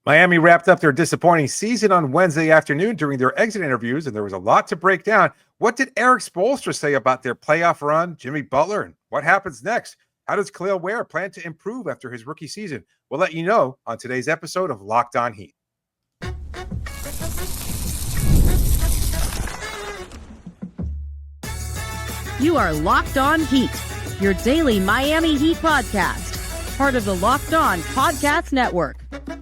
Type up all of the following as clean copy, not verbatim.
Miami wrapped up their disappointing season on Wednesday afternoon during their exit interviews, and there was a lot to break down. What did Erik Spoelstra say about their playoff run, Jimmy Butler, and what happens next? How does Khalil Ware plan to improve after his rookie season? We'll let you know on today's episode of Locked On Heat. You are Locked On Heat, your daily Miami Heat podcast, part of the Locked On Podcast Network,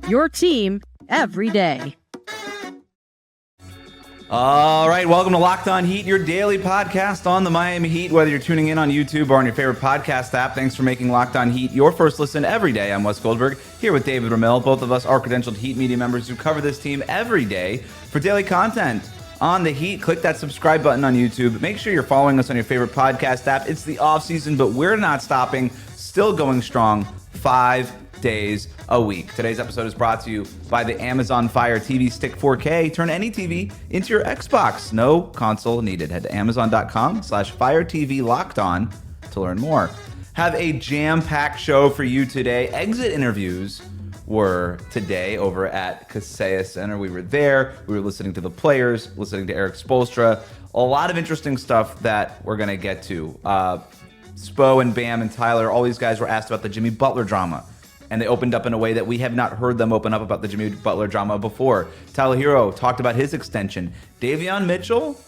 your team every day. All right, welcome to Locked On Heat, your daily podcast on the Miami Heat, whether you're tuning in on YouTube or on your favorite podcast app. Thanks for making Locked On Heat your first listen every day. I'm Wes Goldberg, here with David Ramil. Both of us are credentialed Heat media members who cover this team every day for daily content on the Heat. Click that subscribe button on YouTube. Make sure you're following us on your favorite podcast app. It's the off season, but we're not stopping. Still going strong 5 days a week. Today's episode is brought to you by the Amazon Fire TV Stick 4K. Turn any TV into your Xbox. No console needed. Head to Amazon.com/Fire TV Locked On to learn more. Have a jam-packed show for you today. Exit interviews were today over at Kaseya Center. We were there. We were listening to the players, listening to Erik Spoelstra. A lot of interesting stuff that we're going to get to. Spo and Bam and Tyler, all these guys were asked about the Jimmy Butler drama, and they opened up in a way that we have not heard them open up about the Jimmy Butler drama before. Tyler Herro talked about his extension. Davion Mitchell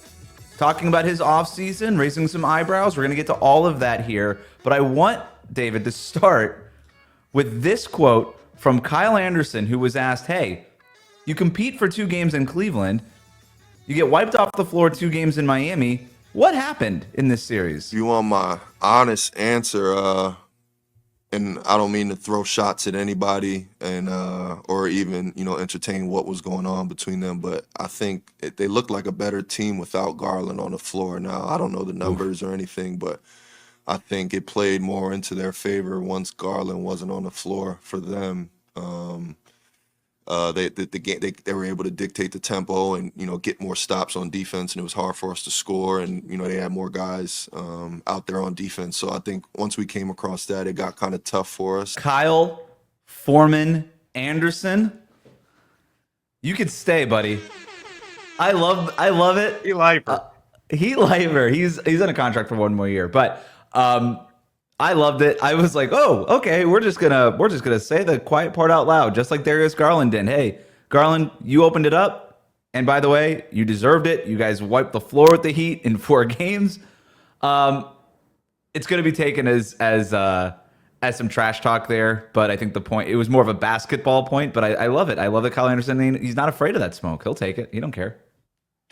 talking about his offseason, raising some eyebrows. We're going to get to all of that here, but I want David to start with this quote from Kyle Anderson, who was asked, hey, you compete for 2 games in Cleveland. You get wiped off the floor 2 games in Miami. What happened in this series? You want my honest answer, and I don't mean to throw shots at anybody and or even, entertain what was going on between them, but I think they looked like a better team without Garland on the floor. Now, I don't know the numbers or anything, but I think it played more into their favor once Garland wasn't on the floor for them. They were able to dictate the tempo and get more stops on defense, and it was hard for us to score. And they had more guys out there on defense. So I think once we came across that, it got kind of tough for us. Kyle Foreman Anderson, you could stay, buddy. I love it. Heat lifer. Heat lifer. He's in a contract for 1 more year, but. I loved it. I was like, oh, okay, we're just gonna say the quiet part out loud, just like Darius Garland did. Hey, Garland, you opened it up, and by the way, you deserved it. You guys wiped the floor with the Heat in 4 games. It's gonna be taken as some trash talk there, but I think the point, it was more of a basketball point. But I love it. I love that Kyle Anderson, he's not afraid of that smoke. He'll take it. He don't care.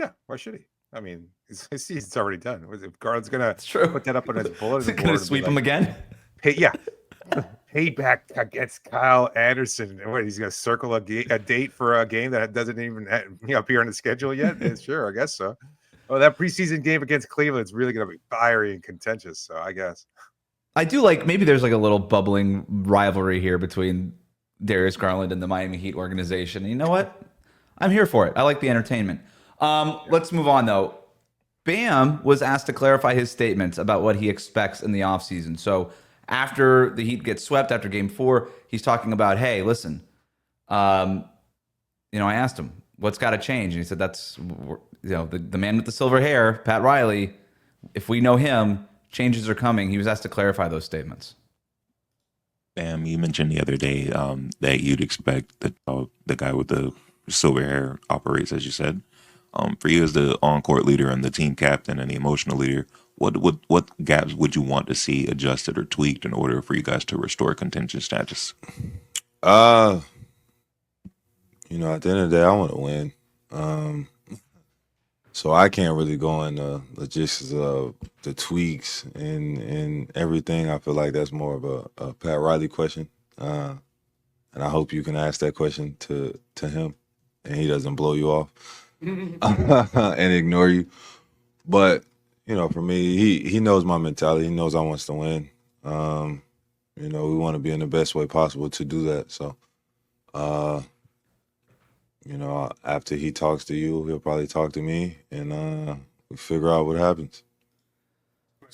Yeah, why should he? I mean, his season's already done. If Garland's going to true. put that up on his bulletin Is it board, going to sweep him again? Payback against Kyle Anderson. What, he's going to circle a date for a game that doesn't even appear on the schedule yet? Sure, I guess so. Oh, that preseason game against Cleveland is really going to be fiery and contentious, so I guess. I do like, maybe there's like a little bubbling rivalry here between Darius Garland and the Miami Heat organization. And you know what? I'm here for it. I like the entertainment. Let's move on, though. Bam was asked to clarify his statements about what he expects in the offseason. So after the Heat gets swept after Game 4, he's talking about, hey, listen, I asked him, what's got to change? And he said, that's, the man with the silver hair, Pat Riley, if we know him, changes are coming. He was asked to clarify those statements. Bam, you mentioned the other day that you'd expect that the guy with the silver hair operates, as you said. For you as the on-court leader and the team captain and the emotional leader, what gaps would you want to see adjusted or tweaked in order for you guys to restore contention status? At the end of the day, I want to win. So I can't really go in the logistics of the tweaks and everything. I feel like that's more of a Pat Riley question. And I hope you can ask that question to him and he doesn't blow you off. And ignore you. But, for me, he knows my mentality. He knows I want to win. We want to be in the best way possible to do that. So, after he talks to you, he'll probably talk to me and we figure out what happens.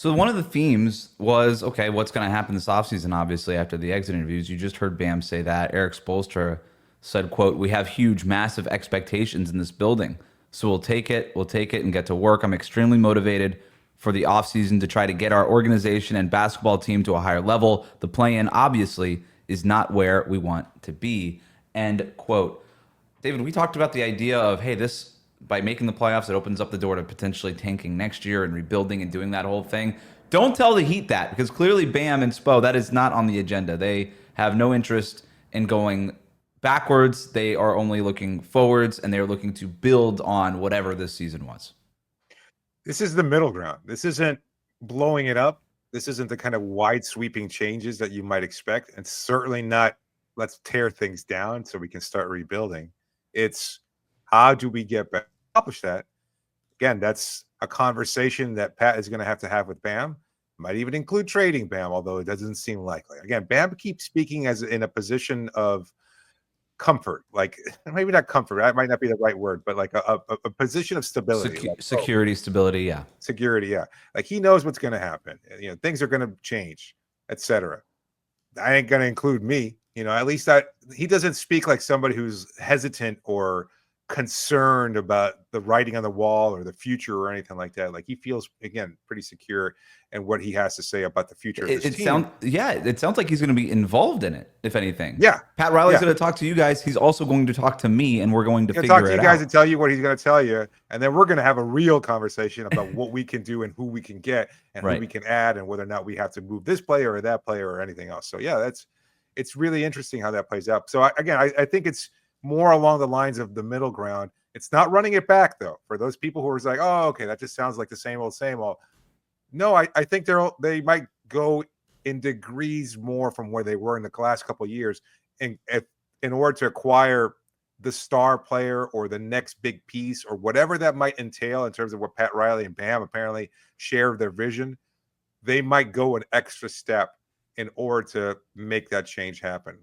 So one of the themes was, okay, what's going to happen this offseason, obviously, after the exit interviews. You just heard Bam say that. Erik Spoelstra said, quote, "We have huge, massive expectations in this building. So we'll take it and get to work. I'm extremely motivated for the offseason to try to get our organization and basketball team to a higher level. The play-in, obviously, is not where we want to be." End quote. David, we talked about the idea of, hey, this, by making the playoffs, it opens up the door to potentially tanking next year and rebuilding and doing that whole thing. Don't tell the Heat that, because clearly Bam and Spo, that is not on the agenda. They have no interest in going backwards. They are only looking forwards, and they're looking to build on whatever this season was. This is the middle ground. This isn't blowing it up. This isn't the kind of wide sweeping changes that you might expect. And certainly not, let's tear things down so we can start rebuilding. It's how do we get back, accomplish that? Again, that's a conversation that Pat is going to have with Bam. Might even include trading Bam, although it doesn't seem likely. Again, Bam keeps speaking as in a position of comfort, like maybe not comfort, that might not be the right word, but like a position of stability, Security, stability, yeah. Security, yeah. Like he knows what's going to happen. You know, things are going to change, etc. I ain't going to include me. You know, at least he doesn't speak like somebody who's hesitant or concerned about the writing on the wall or the future or anything like that. Like he feels, again, pretty secure in what he has to say about the future of this team. It sounds like he's going to be involved in it, if anything. Yeah. Pat Riley's going to talk to you guys. He's also going to talk to me, and we're going to figure it out. Talk to you guys and tell you what he's going to tell you, and then we're going to have a real conversation about what we can do and who we can get and who we can add and whether or not we have to move this player or that player or anything else. So yeah, it's really interesting how that plays out. So I think it's more along the lines of the middle ground. It's not running it back, though, for those people who are like, oh, okay, that just sounds like the same old. No, I think they might go in degrees more from where they were in the last couple of years, in order to acquire the star player or the next big piece or whatever that might entail in terms of what Pat Riley and Bam apparently share their vision. They might go an extra step in order to make that change happen.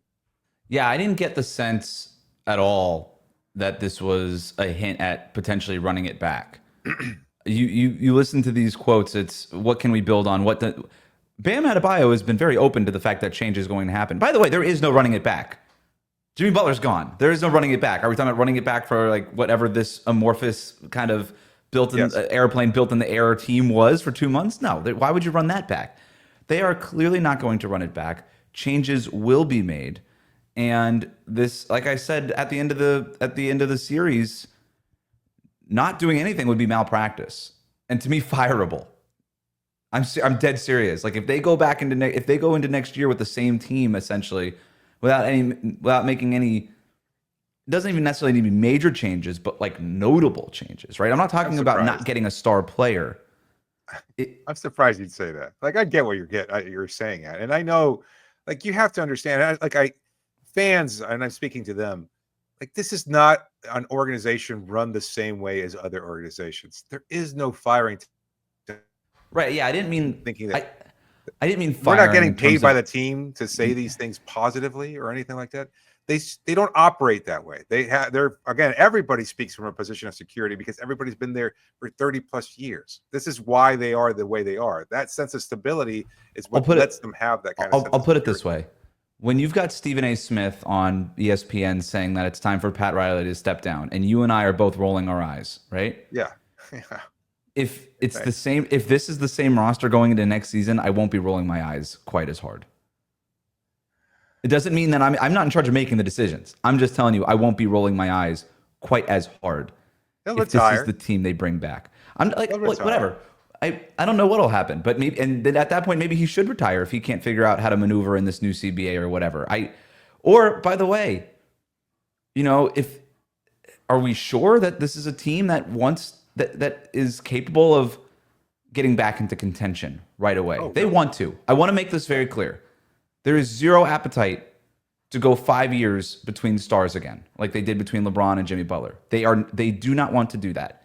Yeah, I didn't get the sense at all that this was a hint at potentially running it back. You listen to these quotes, it's what can we build on? Bam Adebayo has been very open to the fact that change is going to happen. By the way, there is no running it back. Jimmy Butler's gone. There is no running it back. Are we talking about running it back for like whatever this amorphous kind of airplane built in the air team was for 2 months? No. Why would you run that back? They are clearly not going to run it back. Changes will be made. And this, like I said, at the end of the series, not doing anything would be malpractice, and to me, fireable. I'm dead serious. Like if they go into next year with the same team essentially, without making any, it doesn't even necessarily need to be major changes, but like notable changes, right? I'm not talking about not getting a star player. I'm surprised you'd say that. Like I get what you're saying at, and I know, like you have to understand. Fans, and I'm speaking to them, like this is not an organization run the same way as other organizations. There is no firing. Right? Yeah, I didn't mean thinking that. I didn't mean we're firing. Not getting paid by the team to say these things positively or anything like that. They don't operate that way. They're again, everybody speaks from a position of security because everybody's been there for 30 plus years. This is why they are the way they are. That sense of stability is what lets them have that kind of sense I'll put it this way. When you've got Stephen A. Smith on ESPN saying that it's time for Pat Riley to step down, and you and I are both rolling our eyes, right? Yeah. If it's the same, if this is the same roster going into next season, I won't be rolling my eyes quite as hard. It doesn't mean that I'm not in charge of making the decisions. I'm just telling you, I won't be rolling my eyes quite as hard if this is the team they bring back. I'm like, whatever. I don't know what'll happen, but maybe, and then at that point, maybe he should retire if he can't figure out how to maneuver in this new CBA or whatever. Or by the way, are we sure that this is a team that that is capable of getting back into contention right away? They want to. I want to make this very clear. There is zero appetite to go 5 years between stars again, like they did between LeBron and Jimmy Butler. They do not want to do that.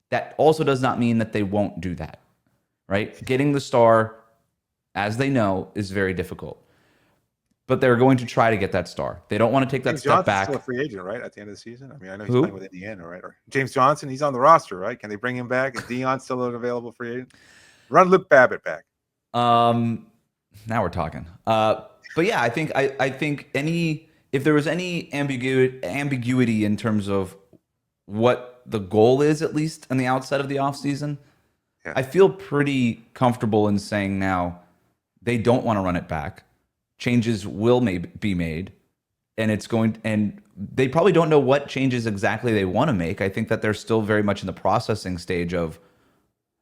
That also does not mean that they won't do that, right? Getting the star, as they know, is very difficult. But they're going to try to get that star. They don't want to take that step back. Still a free agent, right? At the end of the season. I mean, I know he's playing with Indiana, right? Or James Johnson, he's on the roster, right? Can they bring him back? Is Dion still an available free agent? Run Luke Babbitt back. Now we're talking. But yeah, I think if there was any ambiguity in terms of what the goal is, at least on the outset of the offseason, Yeah. I feel pretty comfortable in saying now they don't want to run it back. Changes will be made, and they probably don't know what changes exactly they want to make. I think that they're still very much in the processing stage of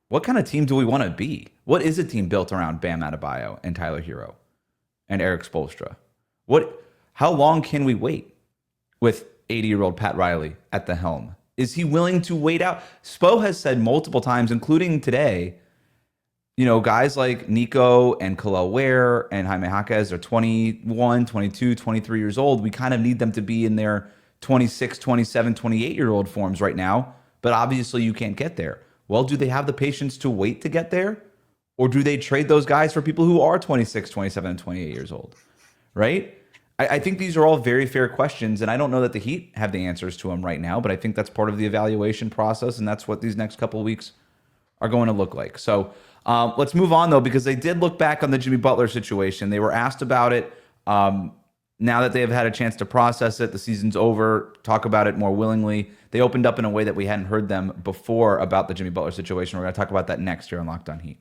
what kind of team do we want to be? What is a team built around Bam Adebayo and Tyler Herro and Erik Spoelstra? How long can we wait with 80-year-old Pat Riley at the helm? Is he willing to wait out? Spo has said multiple times, including today, guys like Nico and Kalel Ware and Jaime Jaquez are 21, 22, 23 years old. We kind of need them to be in their 26, 27, 28-year-old forms right now, but obviously you can't get there. Well, do they have the patience to wait to get there? Or do they trade those guys for people who are 26, 27, and 28 years old? Right? I think these are all very fair questions, and I don't know that the Heat have the answers to them right now, but I think that's part of the evaluation process, and that's what these next couple of weeks are going to look like. So let's move on, though, because they did look back on the Jimmy Butler situation. They were asked about it. Now that they have had a chance to process it, the season's over, talk about it more willingly. They opened up in a way that we hadn't heard them before about the Jimmy Butler situation. We're going to talk about that next here on Locked On Heat.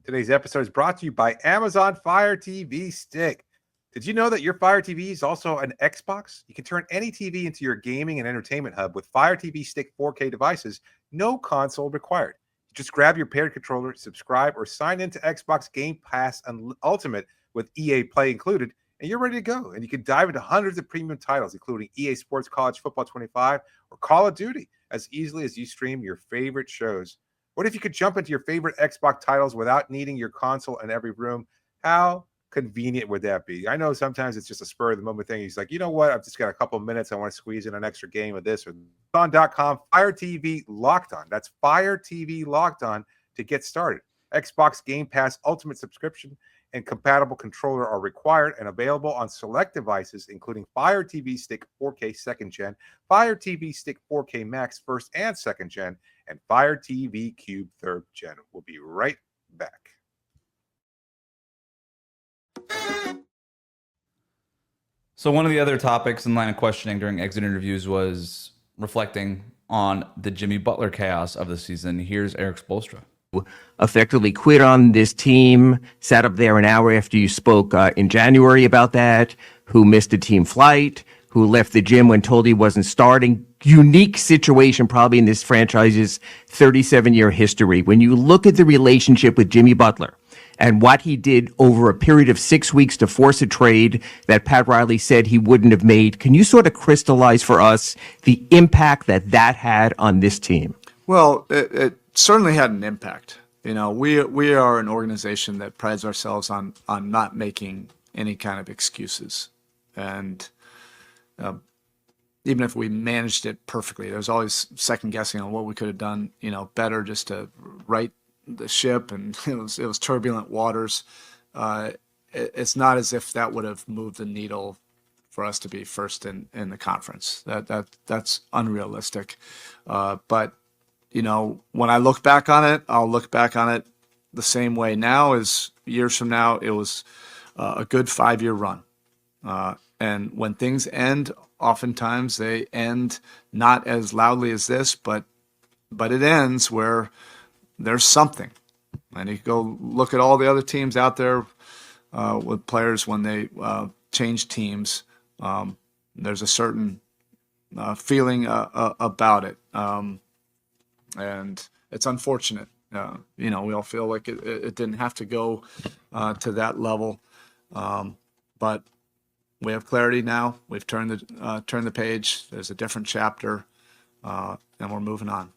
Today's episode is brought to you by Amazon Fire TV Stick. Did you know that your Fire TV is also an Xbox? You can turn any TV into your gaming and entertainment hub with Fire TV Stick 4K devices, no console required. Just grab your paired controller, subscribe, or sign into Xbox Game Pass Ultimate with EA Play included, and you're ready to go. And you can dive into hundreds of premium titles, including EA Sports College Football 25 or Call of Duty, as easily as you stream your favorite shows. What if you could jump into your favorite Xbox titles without needing your console in every room? How convenient would that be? I know sometimes it's just a spur of the moment thing. He's like, you know what? I've just got a couple of minutes. I want to squeeze in an extra game of this or on.com, Fire TV Locked On. That's Fire TV Locked On to get started. Xbox Game Pass Ultimate subscription and compatible controller are required and available on select devices, including Fire TV Stick 4K 2nd Gen, Fire TV Stick 4K Max 1st and 2nd Gen, and Fire TV Cube 3rd Gen. We'll be right back. So one of the other topics in line of questioning during exit interviews was reflecting on the Jimmy Butler chaos of the season. Here's Erik Spoelstra. Effectively quit on this team, sat up there an hour after you spoke in January about that, who missed a team flight, who left the gym when told he wasn't starting. Unique situation probably in this franchise's 37-year history. When you look at the relationship with Jimmy Butler and what he did over a period of 6 weeks to force a trade that Pat Riley said he wouldn't have made, can you sort of crystallize for us the impact that had on this team? Well, it certainly had an impact. We are an organization that prides ourselves on not making any kind of excuses. And even if we managed it perfectly, there was always second guessing on what we could have done, better just to right the ship. And it was turbulent waters. It's not as if that would have moved the needle for us to be first in the conference. That's unrealistic. But when I look back on it, I'll look back on it the same way now as years from now. It was a good 5-year run. And when things end, oftentimes they end not as loudly as this, but it ends where there's something. And you go look at all the other teams out there with players when they change teams. There's a certain feeling about it. And it's unfortunate. We all feel like it didn't have to go to that level. But we have clarity now. We've turned the page. There's a different chapter, and we're moving on.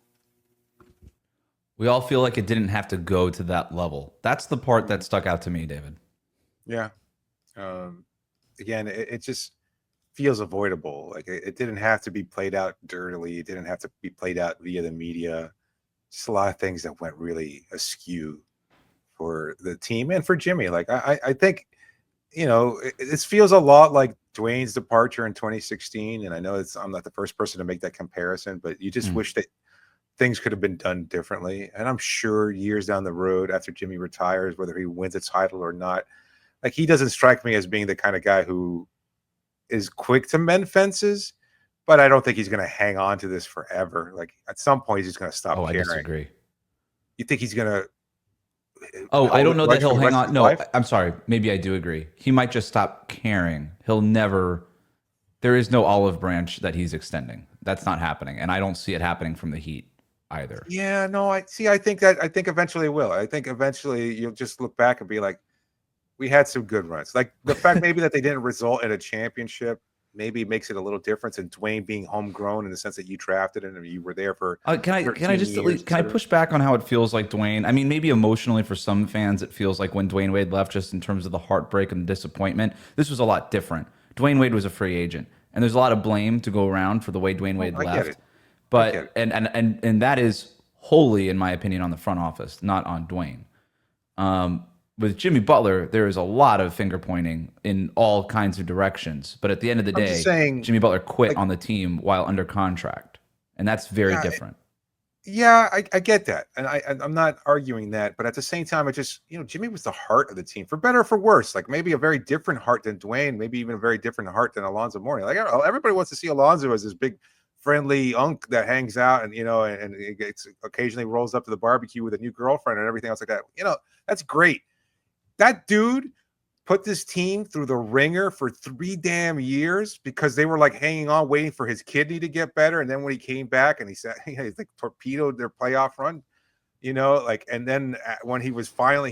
We all feel like it didn't have to go to that level. That's the part that stuck out to me, David. Yeah. Again, it just feels avoidable. Like it didn't have to be played out dirtily. It didn't have to be played out via the media. Just a lot of things that went really askew for the team and for Jimmy. Like I think, this feels a lot like Dwayne's departure in 2016. And I know I'm not the first person to make that comparison, but you just wish that things could have been done differently. And I'm sure years down the road after Jimmy retires, whether he wins a title or not, Like, he doesn't strike me as being the kind of guy who is quick to mend fences, but I don't think he's going to hang on to this forever. Like, at some point, he's just going to stop Oh, I caring. disagree. You think he's going to? Oh, I don't know that he'll hang on. No, life? I'm sorry. Maybe I do agree. He might just stop caring. He'll never. There is no olive branch that he's extending. That's not happening, and I don't see it happening from the Heat either. Yeah, no, I think eventually it will. I think eventually you'll just look back and be like, we had some good runs. Like, the fact maybe that they didn't result in a championship maybe makes it a little different. And Dwayne being homegrown in the sense that you drafted him and you were there for. Can I push back on how it feels like Dwayne? I mean, maybe emotionally for some fans, it feels like when Dwayne Wade left, just in terms of the heartbreak and the disappointment. This was a lot different. Dwayne Wade was a free agent, and there's a lot of blame to go around for the way Dwayne Wade left. But and that is wholly, in my opinion, on the front office, not on Dwayne. With Jimmy Butler, there is a lot of finger pointing in all kinds of directions. But at the end of the day, Jimmy Butler quit on the team while under contract. And that's very different. I get that. And I'm not arguing that. But at the same time, Jimmy was the heart of the team, for better or for worse. Like, maybe a very different heart than Dwayne, maybe even a very different heart than Alonzo Mourning. Like, everybody wants to see Alonzo as this big, friendly unk that hangs out and it gets occasionally rolls up to the barbecue with a new girlfriend and everything else like that. That's great. That dude put this team through the ringer for 3 damn years because they were like hanging on, waiting for his kidney to get better. And then when he came back and he said, he like torpedoed their playoff run, and then when he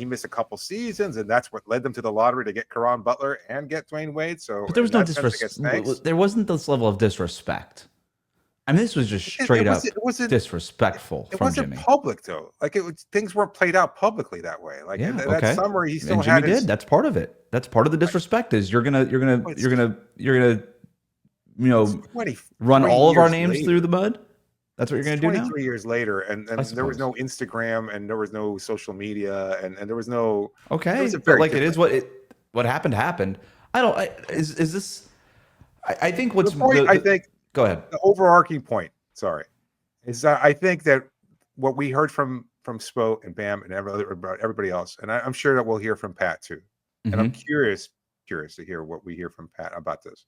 missed a couple seasons, and that's what led them to the lottery to get Caron Butler and get Dwayne Wade. So, but there was no disrespect. There wasn't this level of disrespect. I mean, this was just straight up disrespectful from Jimmy. It wasn't public though. Like, things weren't played out publicly that way. Like, that summer, he still had. Jimmy did. That's part of it. That's part of the disrespect. Is you're gonna run all of our names through the mud. That's what you're gonna do now. 23 years later, and there was no Instagram, and there was no social media, and there was no. Okay, but like, it is what happened. Is this? I think what's the point. I think. Go ahead. The overarching point, is that I think that what we heard from Spo and Bam and everybody else, and I'm sure that we'll hear from Pat too. And I'm curious to hear what we hear from Pat about this.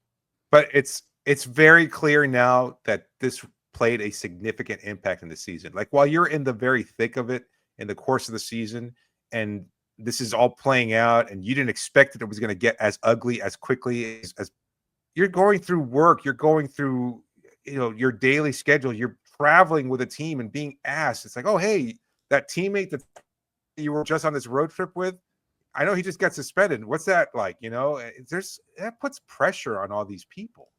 But it's very clear now that this played a significant impact in the season. Like, while you're in the very thick of it in the course of the season, and this is all playing out, and you didn't expect that it was going to get as ugly as quickly as you're going through work, you're going through, your daily schedule, you're traveling with a team and being asked, it's like, oh, hey, that teammate that you were just on this road trip with, I know he just got suspended. What's that like? That puts pressure on all these people.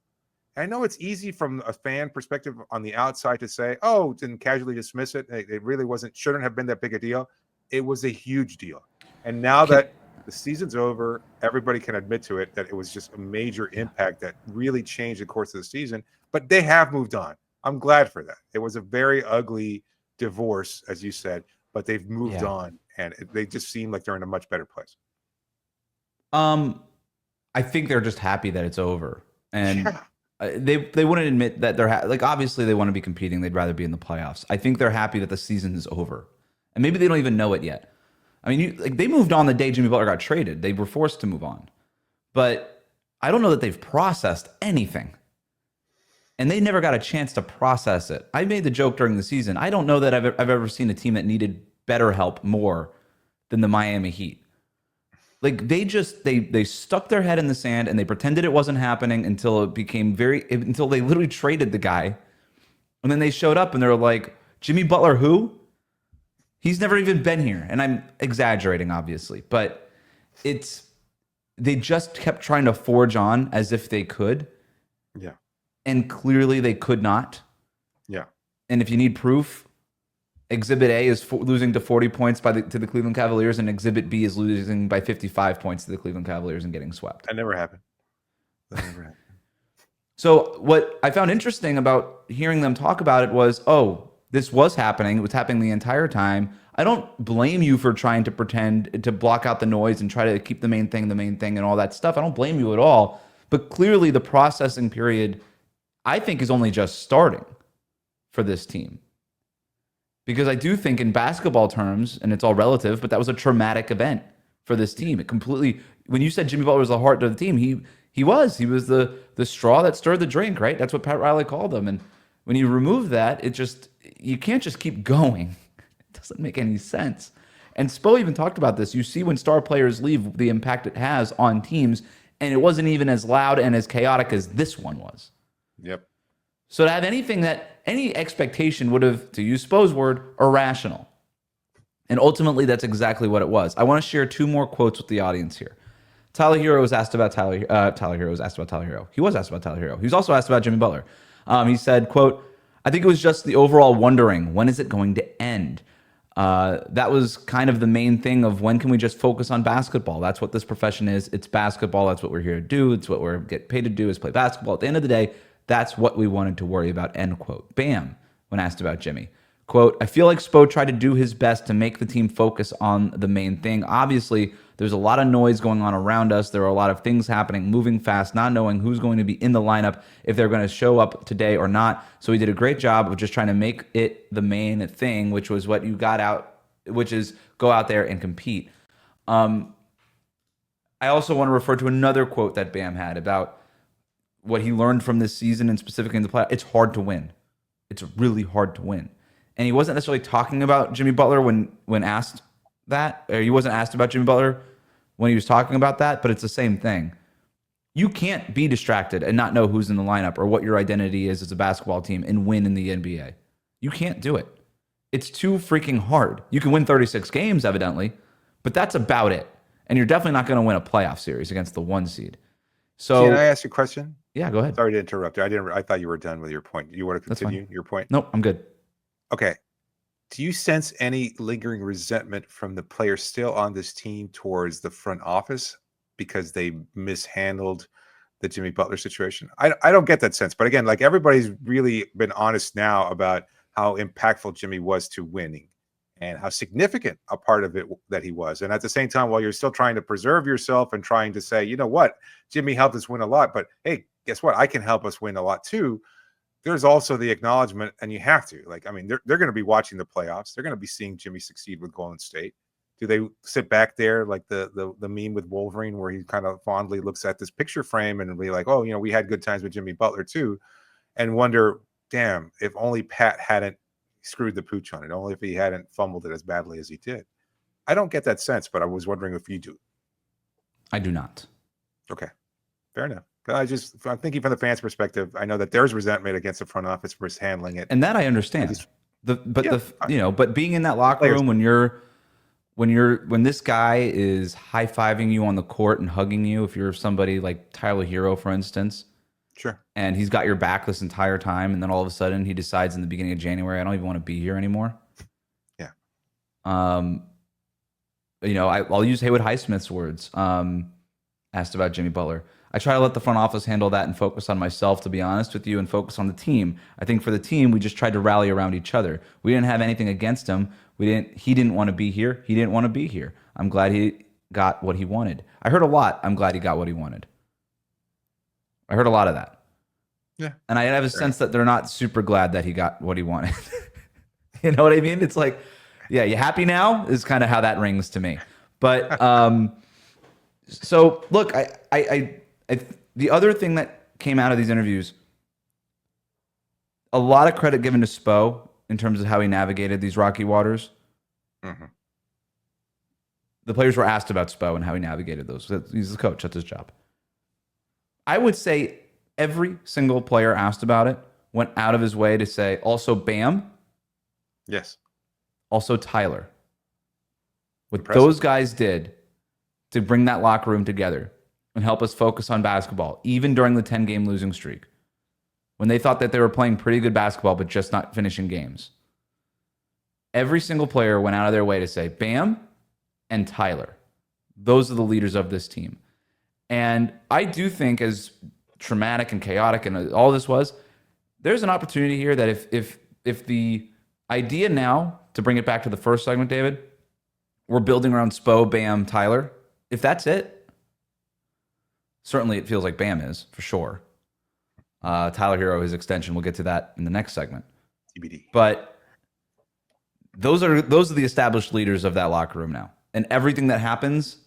I know it's easy from a fan perspective on the outside to say, oh, didn't casually dismiss it. It really shouldn't have been that big a deal. It was a huge deal. And now that the season's over, everybody can admit to it that it was just a major impact that really changed the course of the season. But they have moved on. I'm glad for that. It was a very ugly divorce, as you said, but they've moved on, and they just seem like they're in a much better place. I think they're just happy that it's over, and they wouldn't admit that they're like, obviously they want to be competing. They'd rather be in the playoffs. I think they're happy that the season is over, and maybe they don't even know it yet. I mean, they moved on the day Jimmy Butler got traded. They were forced to move on. But I don't know that they've processed anything. And they never got a chance to process it. I made the joke during the season. I don't know that I've ever seen a team that needed better help more than the Miami Heat. Like, they stuck their head in the sand and they pretended it wasn't happening until it became until they literally traded the guy. And then they showed up and they were like, Jimmy Butler who? He's never even been here. And I'm exaggerating, obviously. But they just kept trying to forge on as if they could. Yeah. And clearly they could not. Yeah. And if you need proof, Exhibit A is losing to 40 points to the Cleveland Cavaliers, and Exhibit B is losing by 55 points to the Cleveland Cavaliers and getting swept. That never happened. So what I found interesting about hearing them talk about it was, this was happening. It was happening the entire time. I don't blame you for trying to pretend to block out the noise and try to keep the main thing, and all that stuff. I don't blame you at all. But clearly the processing period, I think, is only just starting for this team. Because I do think in basketball terms, and it's all relative, but that was a traumatic event for this team. It completely. When you said Jimmy Butler was the heart of the team, he was the straw that stirred the drink, right? That's what Pat Riley called him. And when you remove that, you can't just keep going. It doesn't make any sense. And Spo even talked about this. You see when star players leave, the impact it has on teams, and it wasn't even as loud and as chaotic as this one was. Yep. So to have any expectation would have, to use Spo's word, irrational. And ultimately, that's exactly what it was. I want to share 2 more quotes with the audience here. Tyler Herro was asked about Tyler Herro was asked about Tyler Herro. He was asked about Tyler Herro. He was also asked about Jimmy Butler. He said, quote, "I think it was just the overall wondering, when is it going to end? That was kind of the main thing of when can we just focus on basketball? That's what this profession is. It's basketball. That's what we're here to do. It's what we're get paid to do is play basketball. At the end of the day, that's what we wanted to worry about," end quote. Bam, when asked about Jimmy. Quote, "I feel like Spo tried to do his best to make the team focus on the main thing. Obviously, there's a lot of noise going on around us. There are a lot of things happening, moving fast, not knowing who's going to be in the lineup, if they're going to show up today or not. So he did a great job of just trying to make it the main thing, which was what you got out, which is go out there and compete." I also want to refer to another quote that Bam had about what he learned from this season and specifically in the playoffs. It's hard to win. It's really hard to win. And he wasn't necessarily talking about Jimmy Butler when asked that, or he wasn't asked about Jimmy Butler when he was talking about that, but it's the same thing. You can't be distracted and not know who's in the lineup or what your identity is as a basketball team and win in the NBA. You can't do it. It's too freaking hard. You can win 36 games, evidently, but that's about it. And you're definitely not going to win a playoff series against the 1 seed. So, can I ask you a question? Yeah, go ahead. Sorry to interrupt you. I thought you were done with your point. You want to continue your point? Nope, I'm good. Okay. Do you sense any lingering resentment from the players still on this team towards the front office because they mishandled the Jimmy Butler situation? I don't get that sense. But again, like, everybody's really been honest now about how impactful Jimmy was to winning and how significant a part of it that he was. And at the same time, while you're still trying to preserve yourself and trying to say, you know what, Jimmy helped us win a lot, but hey, guess what? I can help us win a lot too. There's also the acknowledgement, and you have to, like, I mean, they're going to be watching the playoffs. They're going to be seeing Jimmy succeed with Golden State. Do they sit back there like the meme with Wolverine where he kind of fondly looks at this picture frame and be like, oh, you know, we had good times with Jimmy Butler too, and wonder, damn, if only Pat hadn't screwed the pooch on it, only if he hadn't fumbled it as badly as he did. I don't get that sense, but I was wondering if you do. I do not. Okay, fair enough. I'm thinking from the fans' perspective. I know that there's resentment against the front office for handling it, and that I understand. But being in that locker room when this guy is high-fiving you on the court and hugging you, if you're somebody like Tyler Herro, for instance, sure, and he's got your back this entire time, and then all of a sudden he decides in the beginning of January, I don't even want to be here anymore. Yeah. I'll use Haywood Highsmith's words. Asked about Jimmy Butler. I try to let the front office handle that and focus on myself, to be honest with you, and focus on the team. I think for the team, we just tried to rally around each other. We didn't have anything against him. He didn't want to be here. He didn't want to be here. I'm glad he got what he wanted. I heard a lot. I'm glad he got what he wanted. I heard a lot of that. Yeah. And I have a sense that they're not super glad that he got what he wanted. You know what I mean? It's like, yeah, you happy now? Is kind of how that rings to me. But so look, I the other thing that came out of these interviews, a lot of credit given to Spo in terms of how he navigated these rocky waters. Mm-hmm. The players were asked about Spo and how he navigated those. He's the coach. That's his job. I would say every single player asked about it went out of his way to say, also Bam. Yes. Also Tyler. What Impressive. those guys did to bring that locker room together and help us focus on basketball, even during the 10-game losing streak, when they thought that they were playing pretty good basketball but just not finishing games. Every single player went out of their way to say, Bam and Tyler, those are the leaders of this team. And I do think, as traumatic and chaotic and all this was, there's an opportunity here that if the idea now, to bring it back to the first segment, David, we're building around Spo, Bam, Tyler, if that's it, certainly it feels like Bam is, for sure. Tyler Herro, his extension, we'll get to that in the next segment. TBD. But those are the established leaders of that locker room now. And everything that happens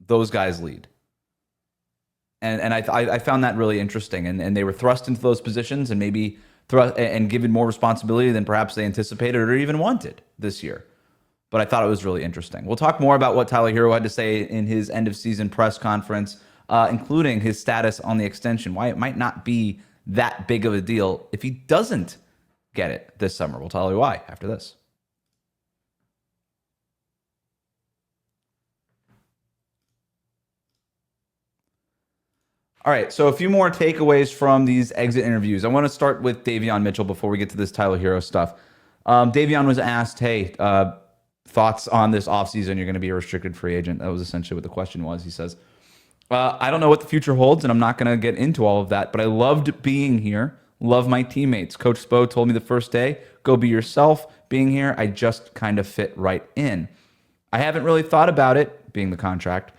those guys lead. And I found that really interesting. And they were thrust into those positions and maybe and given more responsibility than perhaps they anticipated or even wanted this year. But I thought it was really interesting. We'll talk more about what Tyler Herro had to say in his end of season press conference, including his status on the extension, why it might not be that big of a deal if he doesn't get it this summer. We'll tell you why after this. All right, so a few more takeaways from these exit interviews. I want to start with Davion Mitchell before we get to this Tyler Herro stuff. Davion was asked, hey, thoughts on this offseason? You're going to be a restricted free agent. That was essentially what the question was. He says, I don't know what the future holds, and I'm not going to get into all of that, but I loved being here, love my teammates. Coach Spo told me the first day, go be yourself. Being here, I just kind of fit right in. I haven't really thought about it, being the contract,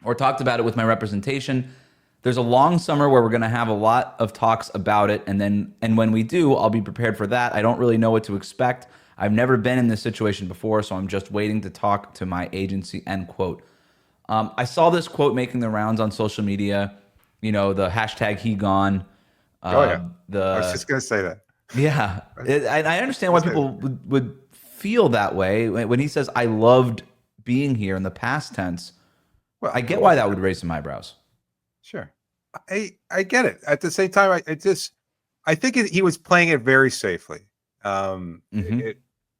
or talked about it with my representation. There's a long summer where we're going to have a lot of talks about it, and when we do, I'll be prepared for that. I don't really know what to expect. I've never been in this situation before, so I'm just waiting to talk to my agency, end quote. I saw this quote making the rounds on social media, the hashtag he gone. I was just going to say that. Yeah. And I understand why people would feel that way when he says, I loved being here in the past tense. Well, I get why that would raise some eyebrows. Sure. I get it. At the same time, I think he was playing it very safely.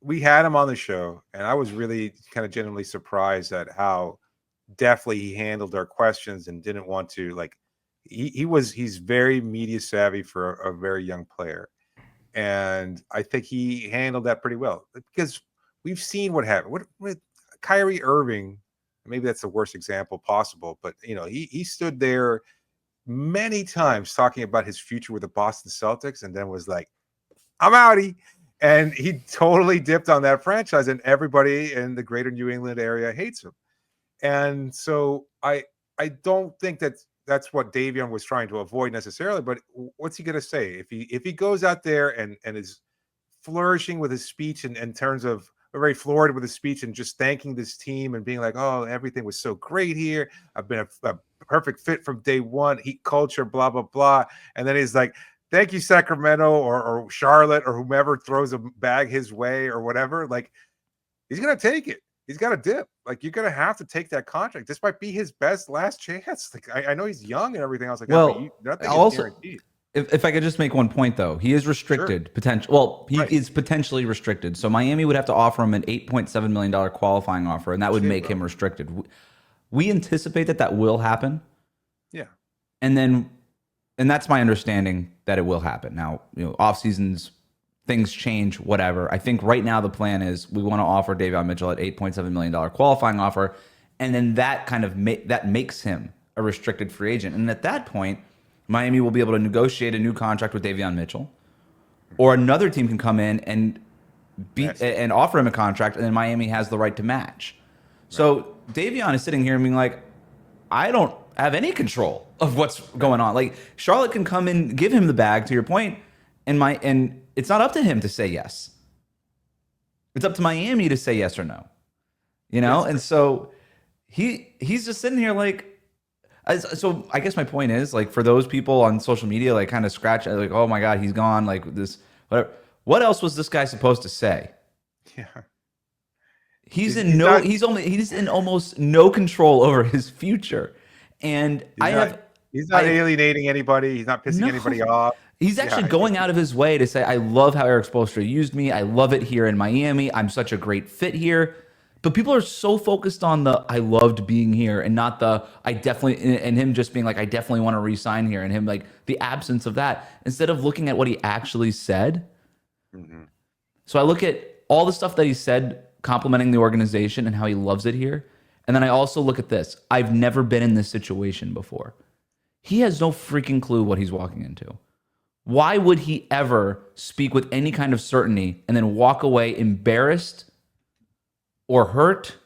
We had him on the show, and I was really kind of genuinely surprised at how deftly he handled our questions and didn't want to he's very media savvy for a very young player. And I think he handled that pretty well because we've seen what happened with Kyrie Irving. Maybe that's the worst example possible, but he stood there many times talking about his future with the Boston Celtics and then was like, I'm outie. And he totally dipped on that franchise, and everybody in the greater New England area hates him. And so I don't think that's what Davion was trying to avoid necessarily, but what's he going to say? If he goes out there and is flourishing with his speech in terms of very florid with his speech and just thanking this team and being like, oh, everything was so great here. I've been a perfect fit from day one, heat culture, blah, blah, blah. And then he's like, thank you, Sacramento or Charlotte or whomever throws a bag his way or whatever. Like, he's going to take it. He's got to dip. Like, you're going to have to take that contract. This might be his best last chance. Like, I know he's young and everything else like that, but nothing is guaranteed. If I could just make one point, though, he is restricted. Sure. Well, he is potentially restricted. So Miami would have to offer him an $8.7 million qualifying offer, and that would make him restricted. We anticipate that will happen. Yeah. And that's my understanding that it will happen. Now, off seasons, things change, whatever. I think right now the plan is we want to offer Davion Mitchell at $8.7 million qualifying offer, and then that kind of that makes him a restricted free agent. And at that point, Miami will be able to negotiate a new contract with Davion Mitchell, or another team can come in and and offer him a contract, and then Miami has the right to match. Right. So Davion is sitting here and being like, I don't have any control of what's going on. Like, Charlotte can come in, give him the bag, to your point, and it's not up to him to say yes. It's up to Miami to say yes or no. And so he's just sitting here like. So I guess my point is, like, for those people on social media, like, kind of scratch, like, oh my God, he's gone, like this, whatever. What else was this guy supposed to say? Yeah. He's in almost no control over his future. And he's not alienating anybody. He's not pissing anybody off. He's actually going out of his way to say, I love how Erik Spoelstra used me. I love it here in Miami. I'm such a great fit here. But people are so focused on the I loved being here and not the I definitely, and him just being like, I definitely want to re-sign here, and him like the absence of that instead of looking at what he actually said. Mm-hmm. So I look at all the stuff that he said complimenting the organization and how he loves it here. And then I also look at this. I've never been in this situation before. He has no freaking clue what he's walking into. Why would he ever speak with any kind of certainty and then walk away embarrassed or hurt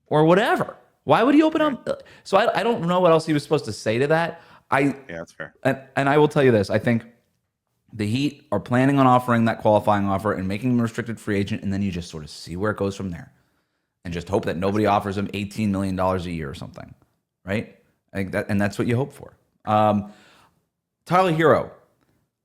or whatever? Why would he open up? So I don't know what else he was supposed to say to that. Yeah, that's fair. And I will tell you this. I think the Heat are planning on offering that qualifying offer and making him a restricted free agent, and then you just sort of see where it goes from there and just hope that nobody offers him $18 million a year or something. right? I think that's what you hope for. Tyler Herro,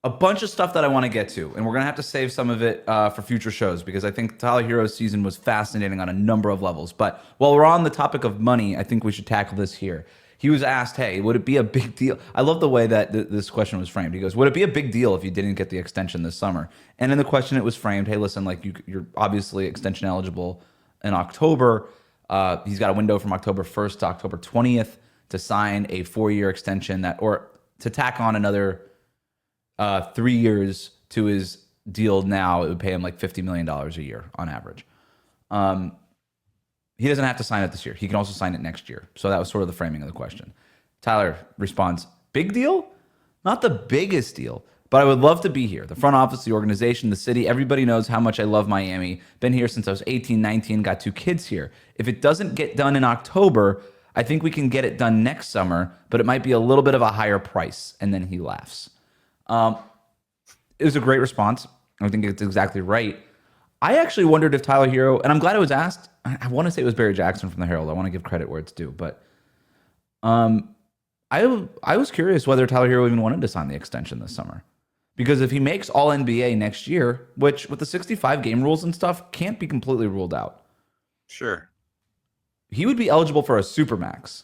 a bunch of stuff that I want to get to, and we're going to have to save some of it for future shows because I think Tyler Herro's season was fascinating on a number of levels. But while we're on the topic of money, I think we should tackle this here. He was asked, hey, would it be a big deal? I love the way that this question was framed. He goes, would it be a big deal if you didn't get the extension this summer? And in the question, it was framed, hey, listen, like you're obviously extension eligible in October. He's got a window from October 1st to October 20th to sign a 4-year extension or to tack on another 3 years to his deal now. It would pay him like $50 million a year on average. He doesn't have to sign it this year. He can also sign it next year. So that was sort of the framing of the question. Tyler responds, big deal? Not the biggest deal, but I would love to be here. The front office, the organization, the city, everybody knows how much I love Miami. Been here since I was 18, 19, got 2 kids here. If it doesn't get done in October, I think we can get it done next summer, but it might be a little bit of a higher price. And then he laughs. It was a great response. I think it's exactly right. I actually wondered if Tyler Herro, and I'm glad it was asked. I want to say it was Barry Jackson from the Herald. I want to give credit where it's due, but I was curious whether Tyler Herro even wanted to sign the extension this summer, because if he makes All NBA next year, which with the 65 game rules and stuff can't be completely ruled out, Sure. he would be eligible for a supermax.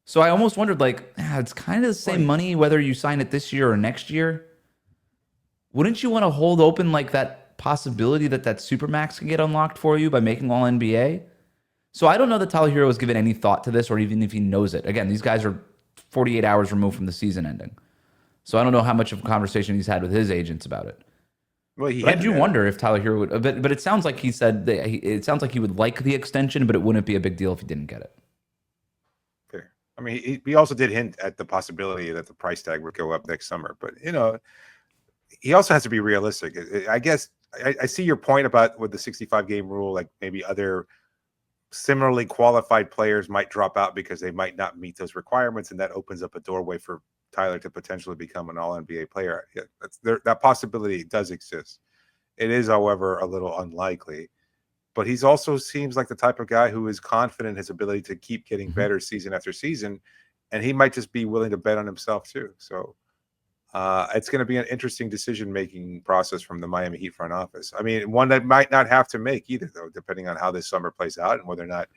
So I almost wondered, like, it's kind of the same money whether you sign it this year or next year. Wouldn't you want to hold open like that possibility that supermax can get unlocked for you by making All NBA? So I don't know that Tyler Herro has given any thought to this, or even if he knows it. Again, these guys are 48 hours removed from the season ending. So I don't know how much of a conversation he's had with his agents about it. Well, I do wonder if Tyler Herro would, but it sounds like he said that it sounds like he would like the extension, but it wouldn't be a big deal if he didn't get it. Fair. I mean, he also did hint at the possibility that the price tag would go up next summer, but he also has to be realistic. I guess I see your point about with the 65 game rule, like maybe other similarly qualified players might drop out because they might not meet those requirements, and that opens up a doorway for Tyler to potentially become an All-NBA player. Yeah, that possibility does exist. It is, however, a little unlikely. But he's also seems like the type of guy who is confident in his ability to keep getting better season after season, and he might just be willing to bet on himself too. So it's going to be an interesting decision-making process from the Miami Heat front office. I mean, one that might not have to make either, though, depending on how this summer plays out and whether or not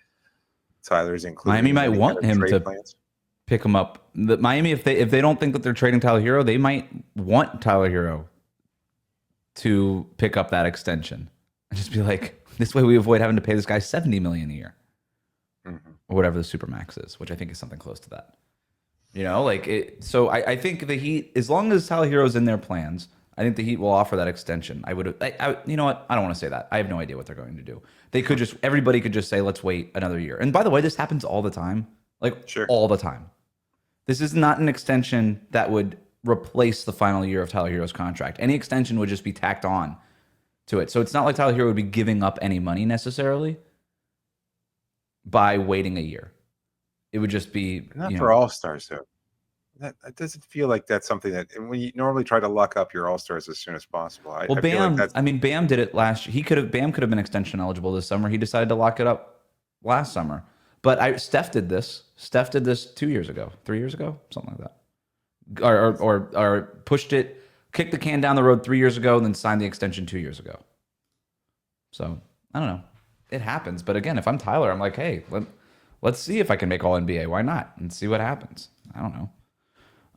Tyler is included. Miami might want him to plans. Pick him up. Miami, if they don't think that they're trading Tyler Herro, they might want Tyler Herro to pick up that extension and just be like, this way we avoid having to pay this guy $70 million a year, or whatever the supermax is, which I think is something close to that. So I think the Heat, as long as Tyler Herro's in their plans, I think the Heat will offer that extension. You know what? I don't want to say that. I have no idea what they're going to do. Everybody could just say, let's wait another year. And by the way, this happens all the time. All the time. This is not an extension that would replace the final year of Tyler Herro's contract. Any extension would just be tacked on to it. So it's not like Tyler Herro would be giving up any money necessarily by waiting a year. It would just be not for all-stars, though. That doesn't feel like that's something that when you normally try to lock up your all-stars as soon as possible. Bam did it last year. Bam could have been extension eligible this summer. He decided to lock it up last summer. But Steph did this. Steph did this 2 years ago, 3 years ago, something like that. Or pushed it, kicked the can down the road 3 years ago, and then signed the extension 2 years ago. So I don't know. It happens. But again, if I'm Tyler, I'm like, hey, let's see if I can make All NBA. Why not? And see what happens. I don't know.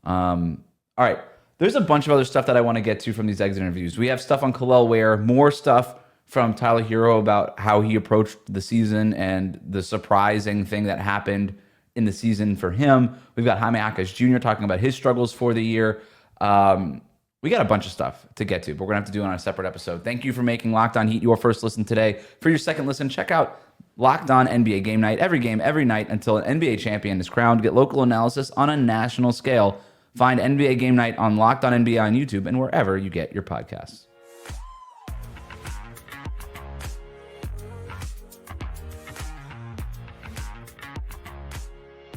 All right. There's a bunch of other stuff that I want to get to from these exit interviews. We have stuff on Kel'el Ware, more stuff from Tyler Herro about how he approached the season and the surprising thing that happened in the season for him. We've got Jaime Jaquez Jr. talking about his struggles for the year. We got a bunch of stuff to get to, but we're going to have to do it on a separate episode. Thank you for making Locked On Heat your first listen today. For your second listen, check out Locked On NBA Game Night. Every game, every night until an NBA champion is crowned. Get local analysis on a national scale. Find NBA Game Night on Locked On NBA on YouTube and wherever you get your podcasts.